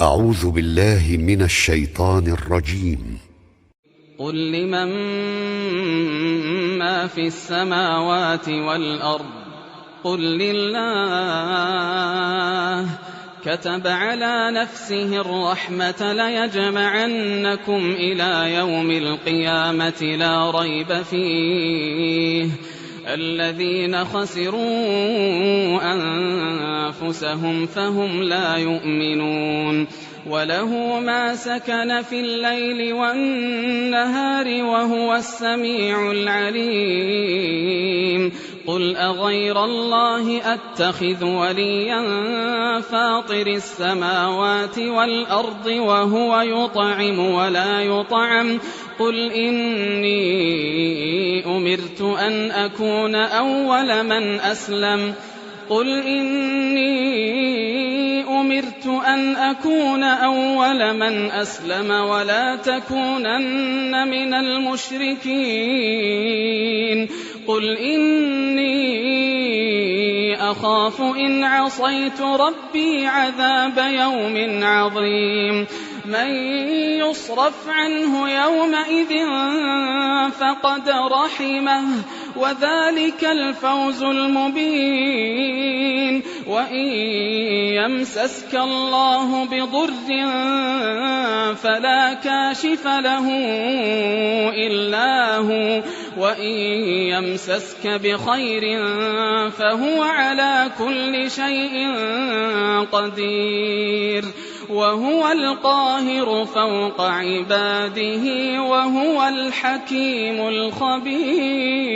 أعوذ بالله من الشيطان الرجيم. قل لمن ما في السماوات والأرض قل لله كتب على نفسه الرحمة ليجمعنكم إلى يوم القيامة لا ريب فيه الذين خسروا أنفسهم فهم لا يؤمنون وله ما سكن في الليل والنهار وهو السميع العليم قل أغير الله أتخذ وليا فاطر السماوات والأرض وهو يطعم ولا يطعم قل إني أمرت أن أكون أول من أسلم ولا تكونن من المشركين قل إني أخاف إن عصيت ربي عذاب يوم عظيم من يصرف عنه يومئذ فقد رحمه وذلك الفوز المبين وإن يمسسك الله بضر فلا كاشف له إلا هو وإن يمسسك بخير فهو على كل شيء قدير وهو القاهر فوق عباده وهو الحكيم الخبير.